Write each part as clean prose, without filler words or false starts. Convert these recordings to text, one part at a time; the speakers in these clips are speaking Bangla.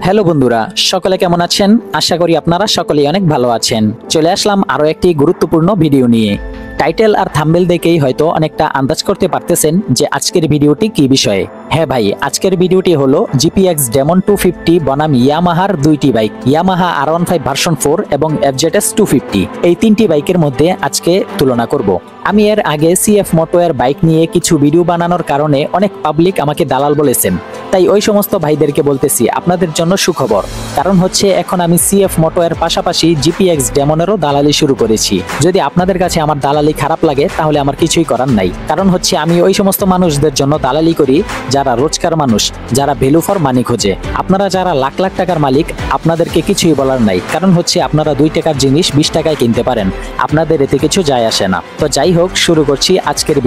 হ্যালো বন্ধুরা, সকলে কেমন আছেন? আশা করি আপনারা সকলেই অনেক ভালো আছেন। চলে আসলাম আরো একটি গুরুত্বপূর্ণ ভিডিও নিয়ে। টাইটেল আর থাম্বনেল দেখেই হয়তো অনেকটা আন্দাজ করতে পারতেছেন যে আজকের ভিডিওটি কি বিষয়ে। হ্যাঁ ভাই, আজকের ভিডিওটি হলো GPX Demon 250 বনাম ইয়ামাহার দুইটি বাইক, ইয়ামাহা R15 ভার্সন 4 এবং FZS 250, এই তিনটি বাইকের মধ্যে আজকে তুলনা করব। আমি এর আগে CF Moto এর বাইক নিয়ে কিছু ভিডিও বানানোর কারণে অনেক পাবলিক আমাকে দালাল বলেছেন, তাই ওই সমস্ত ভাইদেরকে বলতেছি আপনাদের জন্য সুখবর। কারণ হচ্ছে এখন আমি CF Moto এর পাশাপাশি GPX Demon'েরও দালালি শুরু করেছি। যদি আপনাদের কাছে আমার দালালি খারাপ লাগে তাহলে আমার কিছুই করার নাই। কারণ হচ্ছে আমি ওই সমস্ত মানুষদের জন্য দালালি করি যারা রোজকার মানুষ, যারা ভ্যালু ফর মানি খোঁজে। আপনারা যারা লাখ লাখ টাকার মালিক, আপনাদেরকে কিছুই বলার নাই। কারণ হচ্ছে আপনারা 2 টাকার জিনিস 20 টাকায় কিনতে পারেন, আপনাদের এতে কিছু যায় আসে না। তো যাই হোক, শুরু করছি আজকের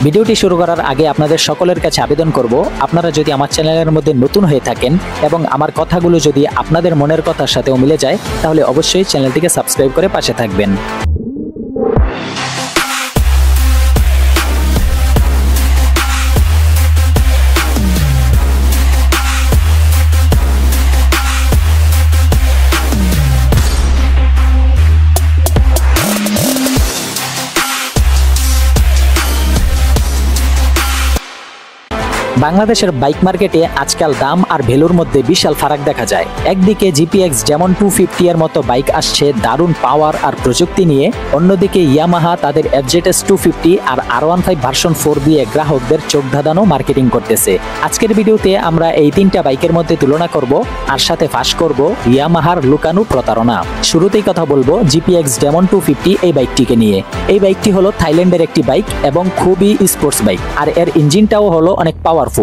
ভিডিওটি শুরু করার আগে আপনাদের সকলের কাছে আবেদন করব, আপনারা যদি আমার চ্যানেলের মধ্যে নতুন হয়ে থাকেন এবং আমার কথাগুলো যদি আপনাদের মনের কথার সাথেও মিলে যায়, তাহলে অবশ্যই চ্যানেলটিকে সাবস্ক্রাইব করে পাশে থাকবেন। বাংলাদেশের বাইক মার্কেটে আজকাল দাম আর ভ্যালুর মধ্যে বিশাল ফারাক দেখা যায়। একদিকে GPX Demon 250 এর মতো বাইক আসছে দারুণ পাওয়ার আর প্রযুক্তি নিয়ে, অন্যদিকে ইয়ামাহা তাদের FZS 250 আর R15 ভার্সন 4 দিয়ে গ্রাহকদের চোখ ধাঁধানো মার্কেটিং করতেছে। আজকের ভিডিওতে আমরা এই তিনটা বাইকের মধ্যে তুলনা করব আর সাথে ফাঁস করব ইয়ামাহার লুকানো প্রতারণা। শুরুতেই কথা বলবো GPX Demon 250 এই বাইকটিকে নিয়ে। এই বাইকটি হলো থাইল্যান্ডের একটি বাইক এবং খুবই স্পোর্টস বাইক, আর এর ইঞ্জিনটাও হলো অনেক পাওয়ারফুল।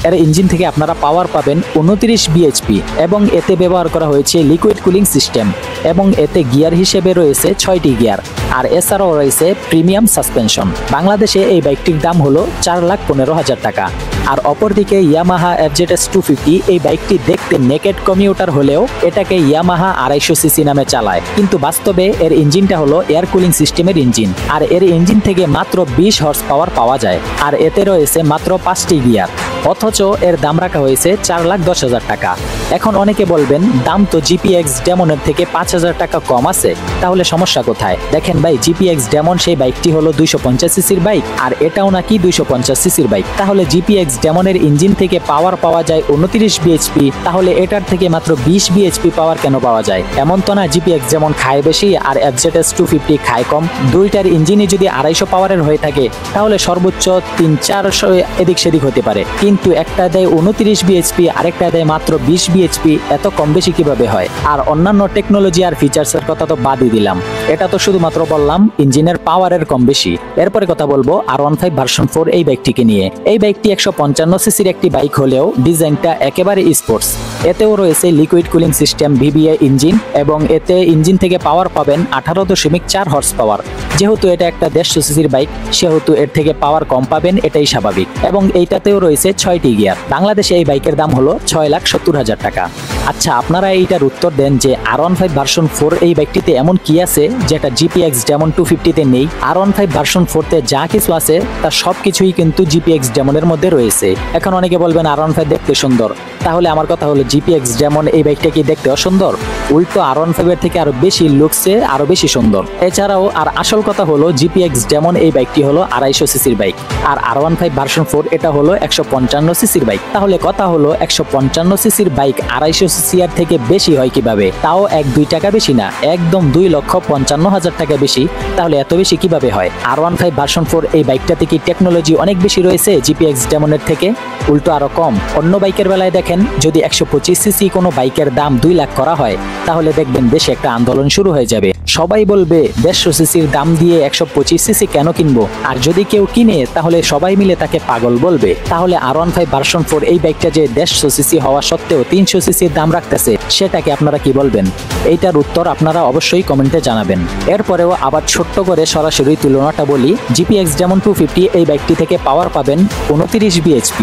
এর ইঞ্জিন থেকে আপনারা পাওয়ার পাবেন 29 bhp এবং এতে ব্যবহার করা হয়েছে লিকুইড কুলিং সিস্টেম এবং এতে গিয়ার হিসেবে রয়েছে 6টি গিয়ার, আর এছাড়াও রয়েছে প্রিমিয়াম সাসপেনশন। বাংলাদেশে এই বাইকটির দাম হলো 4,15,000 টাকা। আর অপরদিকে ইয়ামাহা FZS 250, এই বাইকটি দেখতে নেকেড কমিউটার হলেও এটাকে ইয়ামাহা 250cc নামে চালায়, কিন্তু বাস্তবে এর ইঞ্জিনটা হলো এয়ার কুলিং সিস্টেমের ইঞ্জিন, আর এর ইঞ্জিন থেকে মাত্র 20 হর্স পাওয়ার পাওয়া যায়, আর এতে রয়েছে মাত্র 5টি গিয়ার। অথচ এর দাম রাখা হয়েছে 4,10,000 টাকা। এখন অনেকে বলবেন দাম তো GPX Demon'ের থেকে 5,000 টাকা কম আছে, তাহলে সমস্যা কোথায়? দেখেন ভাই, GPX Demon সেই বাইকটি হলো 250cc-র বাইক, আর এটাও নাকি 250cc-র বাইক। তাহলে GPX Demon'ের ইঞ্জিন থেকে পাওয়ার পাওয়া যায় 29 bhp, তাহলে এটার থেকে মাত্র 20 bhp পাওয়ার কেন পাওয়া যায়? এমন তো না GPX Demon খায় বেশি আর FZS 250 খায় কম। দুইটার ইঞ্জিনই যদি 250 পাওয়ারের হয়ে থাকে তাহলে সর্বোচ্চ 300-400 এদিক সেদিক হতে পারে, কিন্তু একটা দেয় 29 bhp, আরেকটা দেয় মাত্র 20 bhp। এত কম বেশি কিভাবে হয়? আর অন্যান্য টেকনোলজি আর ফিচার্সের কথা তো বাদই দিলাম, এটা তো শুধুমাত্র বললাম ইঞ্জিনের পাওয়ারের কম বেশি। এরপরে কথা বলবো R15 ভার্সন 4 এই বাইকটিকে নিয়ে। এই বাইকটি 155cc-র একটি বাইক হলেও ডিজাইনটা একেবারে স্পোর্টস। এতেও রয়েছে liquid cooling system VVA engine এবং এতে ইঞ্জিন থেকে পাওয়ার পাবেন 18.4 হর্স পাওয়ার। যেহেতু এটা একটা 150cc-র বাইক, সেহেতু এর থেকে পাওয়ার কম পাবেন, এটাই স্বাভাবিক। এবং এইটাতেও রয়েছে 6টি গিয়ার। বাংলাদেশে এই বাইকের দাম হলো 6,70,000 টাকা। আচ্ছা, আপনারা এইটার উত্তর দেন যে R15 ভার্সন 4 এই বাইকটিতে এমন কি আছে যেটা GPX Demon 250-তে নেই? R15 ভার্সন 4-তে যা কিছু আছে তার সবকিছুই কিন্তু GPX Demon-এর মধ্যে রয়েছে। এখন অনেকে বলবেন R15 দেখতে সুন্দর, তাহলে আমার কথা হলো GPX Demon এই বাইকটা কি দেখতে অসুন্দর? উল্টো R15-এর থেকে আরো বেশি লুকসে আরো বেশি সুন্দর। এছাড়াও আর আসল কথা হলো GPX Demon এই বাইকটি হলো 250cc-র বাইক, আর R15 ভার্সন 4 এটা হলো 155cc-র বাইক। তাহলে কথা হলো 155cc-র বাইক 250cc এর থেকে বেশি হয় কিভাবে? তাও 1-2 টাকা বেশি না, একদম 2,55,000 টাকা বেশি। তাহলে এত বেশি কিভাবে হয়? R15 ভার্সন 4 এই বাইকটাতে কি টেকনোলজি অনেক বেশি রয়েছে GPX Demon'ের থেকে? উল্টো আরো কম। অন্য বাইকের বেলায় দেখেন, যদি 125cc কোনো বাইকের দাম 2 লাখ করা হয়, তাহলে দেখবেন দেশে একটা আন্দোলন শুরু হয়ে যাবে। সবাই বলবে 150cc-র দাম দিয়ে 125cc কেন কিনবো? আর যদি কেউ কিনে তাহলে সবাই মিলে তাকে পাগল বলবে। তাহলে R15 ভার্সন 4 এই বাইকটা যে 150cc হওয়া সত্ত্বেও 300cc-র দাম রাখতেছে, সেটাকে আপনারা কি বলবেন? এইটার উত্তর আপনারা অবশ্যই কমেন্টে জানাবেন। এরপরেও আবার ছোট্ট করে সরাসরি তুলনাটা বলি। GPX Demon 250 এই বাইকটি থেকে পাওয়ার পাবেন 29 bhp,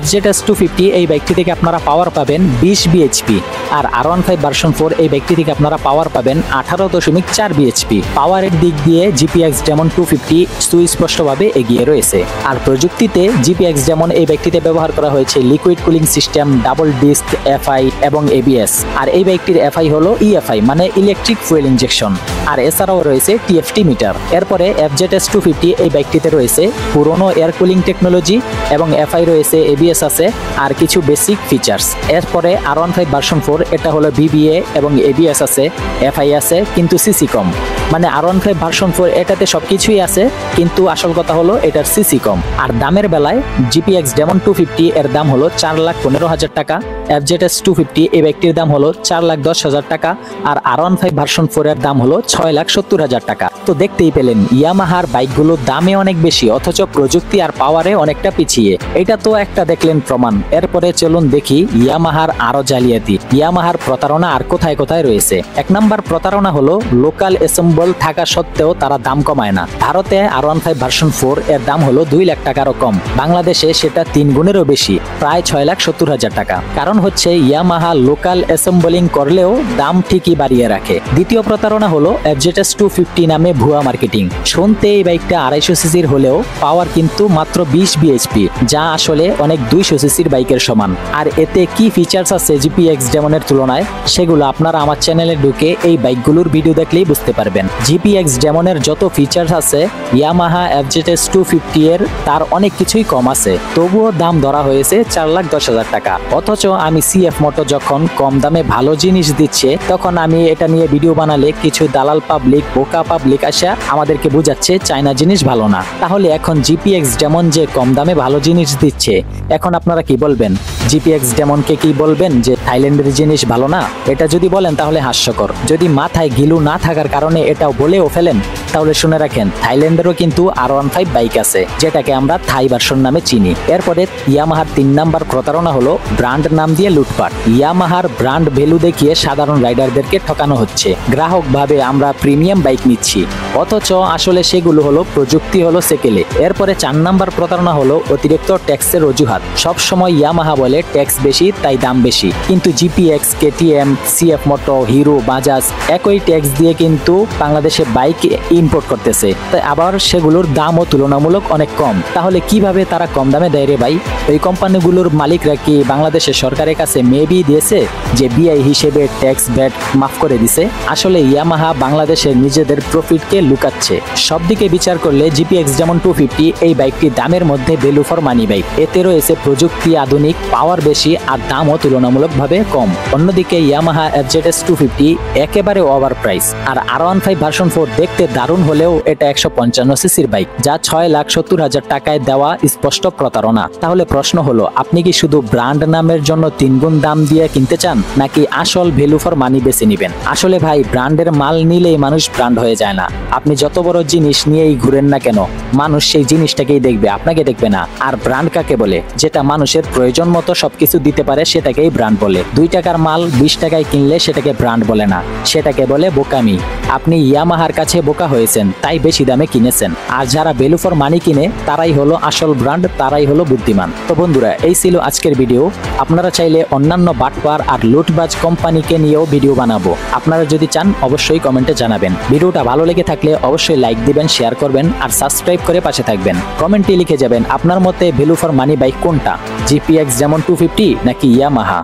FZS 250 এই বাইকটি থেকে আপনারা পাওয়ার পাবেন 20 bhp, আর R15 ভার্সন 4 এই বাইকটি থেকে আপনারা পাওয়ার পাবেন 18.4 1.4 বিএইচপি। পাওয়ারের দিক দিয়ে জিপিএক্স ডেমন 250 সুস্পষ্টভাবে এগিয়ে রয়েছে। আর প্রযুক্তিতে জিপিএক্স ডেমন এই বাইকটিতে ব্যবহার করা হয়েছে liquid cooling system, double disc FI এবং এবিএস। আর এই বাইকটির এফআই হলো ইএফআই মানে ইলেকট্রিক ফুয়েল ইনজেকশন। আর এছাড়াও রয়েছে টিএফটি মিটার। এরপরে এফজেডএস 250 এই বাইকটিতে রয়েছে পুরনো এয়ার কুলিং টেকনোলজি এবং এফআই রয়েছে, এবিএস আছে আর কিছু বেসিক ফিচার্স। এরপরে R15 ভার্সন 4 এটা হলো বিবিএ এবং এবিএস আছে, এফআই আছে কিন্তু সিসি কম। মানে R15 ভার্সন 4 এটাতে সবকিছুই আছে কিন্তু আসল কথা হলো এটার সিসি কম। আর দামের বেলায় জিপিএক্স ডেমন 250 এর দাম হলো 4,15,000 টাকা, এফজেডএস 250 এই বাইকটির দাম হলো 4,10,000 টাকা, আর R15 ভার্সন 4 এর দাম হলো 6,70,000 টাকা। তো দেখতেই পেলেন ইয়ামাহার বাইকগুলোর দামে অনেক বেশি অথচ প্রযুক্তি আর পাওয়ারে অনেকটা পিছিয়ে। এটা তো একটা দেখলেন প্রমাণ। এরপরে চলুন দেখি ইয়ামাহার আরো জালিয়াতি, ইয়ামাহার প্রতারণা আর কোথায় কোথায় রয়েছে। 1 নম্বর প্রতারণা হলো লোকাল অ্যাসেম্বল থাকা সত্ত্বেও তারা দাম কমায় না। ভারতে R15 ভার্সন 4 এর দাম হলো 2 লাখ টাকারও কম, বাংলাদেশে সেটা 3 গুণেরও বেশি, প্রায় 6,70,000 টাকা। কারণ হচ্ছে ইয়ামাহা লোকাল অ্যাসেম্বলিং করলেও দাম ঠিকই বাড়িয়ে রাখে। দ্বিতীয় প্রতারণা হলো এফজেডএস 250 নামে ভুয়া মার্কেটিং। শুনতে এই বাইকটা 250 সিসির হলেও পাওয়ার কিন্তু মাত্র 20 বিএইচপি, যা আসলে অনেক 200 সিসির বাইকের সমান। আর এতে কি ফিচার্স আছে জিপিএক্স ডেমনের তুলনায় সেগুলো আপনারা আমার চ্যানেলে ঢুকে এই বাইকগুলোর ভিডিও দেখলেই বুঝতে পারবেন। জিপিএক্স ডেমনের যত ফিচার্স আছে ইয়ামাহা এফজেডএস 250 এর তার অনেক কিছুই কম আছে, তবুও দাম ধরা হয়েছে 4,10,000 টাকা। অথচ আমি সিএফ মোটো যখন কম দামে ভালো জিনিস দিচ্ছে তখন আমি এটা নিয়ে ভিডিও বানালে কিছু দালাল পাবলিক, বোকা পাবলিক আসা আমাদেরকে বুঝাচ্ছে চায়না জিনিস ভালো না। তাহলে এখন জিপিএক্স ডেমন যে কম দামে ভালো জিনিস দিচ্ছে, এখন আপনারা কি বলবেন? জিপিএক্স ডেমনকে কি বলবেন যে থাইল্যান্ডের জিনিস ভালো না? এটা যদি বলেন তাহলে হাস্যকর। যদি মাথায় গিলু না থাকার কারণে এটাও বলেও ফেলেন তাহলে শুনে রাখেন থাইল্যান্ডেরও কিন্তু R15 বাইক আছে যেটাকে আমরা থাই ভার্সন নামে চিনি। এরপরে ইয়ামাহার 3 নাম্বার প্রতারণা হলো ব্র্যান্ড নাম দিয়ে লুটপাট। ইয়ামাহার ব্র্যান্ড ভ্যালু দেখিয়ে সাধারণ রাইডারদেরকে ঠকানো হচ্ছে। গ্রাহক ভাবে আমরা প্রিমিয়াম বাইক নিচ্ছি অথচ আসলে সেগুলো হলো প্রযুক্তি হলো সেকেলে। এরপরে 4 নাম্বার প্রতারণা হলো অতিরিক্ত ট্যাক্সের অজুহাত। সব সময় ইয়ামাহা বলে ট্যাক্স বেশি তাই দাম বেশি, কিন্তু জিপিএক্স, কেটিএম, সিএফ মোটো, হিরো, বাজাজ একই ট্যাক্স দিয়ে কিন্তু বাংলাদেশে বাইক ইম্পোর্ট করতেছে, তাই আবার সেগুলোর দামও তুলনামূলক অনেক কম। তাহলে কিভাবে তারা কম দামে দেয় রে ভাই? ওই কোম্পানিগুলোর মালিকরা কি বাংলাদেশের সরকারের কাছে মেবি দিয়েছে যে বিআই হিসেবে ট্যাক্স ভ্যাট মাফ করে দিছে? আসলে ইয়ামাহা বাংলাদেশের নিজেদের প্রফিটকে লুকাচ্ছে। সব দিকে বিচার করলে জিপিএক্স যেমন 250 এই বাইকটি দামের মধ্যে ভ্যালু ফর মানি বাইক। এতে রয়েছে প্রযুক্তি আধুনিক, পাওয়ার বেশি আর দামও তুলনামূলকভাবে কম। অন্যদিকে ইয়ামাহা এফজেডএস 250 একেবারে ওভার প্রাইস। আর R15 ভার্সন 4 দেখতে দারুণ হলেও এটা 155 সিসির বাইক, যা 6,70,000 টাকায় দেওয়া স্পষ্ট প্রতারণা। তাহলে প্রশ্ন হলো আপনি কি শুধু ব্র্যান্ড নামের জন্য 3 গুণ দাম দিয়ে কিনতে চান নাকি আসল ভ্যালু ফর মানি বেছে নিবেন? আসলে ভাই ব্র্যান্ডের মাল নিলেই মানুষ ব্র্যান্ড হয়ে যায় না। আপনি যত বড় জিনিস নিয়েই ঘুরেন না কেন, মানুষ সেই জিনিসটাকেই দেখবে, আপনাকে দেখবে না। আর ব্র্যান্ড কাকে বলে? যেটা মানুষের প্রয়োজন মতো সবকিছু দিতে পারে সেটাকেই ব্র্যান্ড বলে। 2 টাকার মাল 20 টাকায় কিনলে সেটাকে ব্র্যান্ড বলে না, সেটাকে বলে বোকামি। আপনি ইয়ামাহার কাছে বোকা হয়েছেন তাই বেশি দামে কিনেছেন। আর যারা ভ্যালু ফর মানি কিনে তারাই হলো আসল ব্র্যান্ড, তারাই হলো বুদ্ধিমান। তো বন্ধুরা এই ছিল আজকের ভিডিও। আপনারা চাইলে অন্যান্য বাটপার আর লুটবাজ কোম্পানিকে নিয়েও ভিডিও বানাবো। আপনারা যদি চান অবশ্যই কমেন্টে জানাবেন। ভিডিওটা ভালো লেগে থাকলে অবশ্যই লাইক দিবেন, শেয়ার করবেন আর সাবস্ক্রাইব করে পাশে থাকবেন। কমেন্টে লিখে যাবেন আপনার মতে ভ্যালু ফর মানি বাইক কোনটা, জিপিএক্স যেমন 250 নাকি ইয়ামাহা।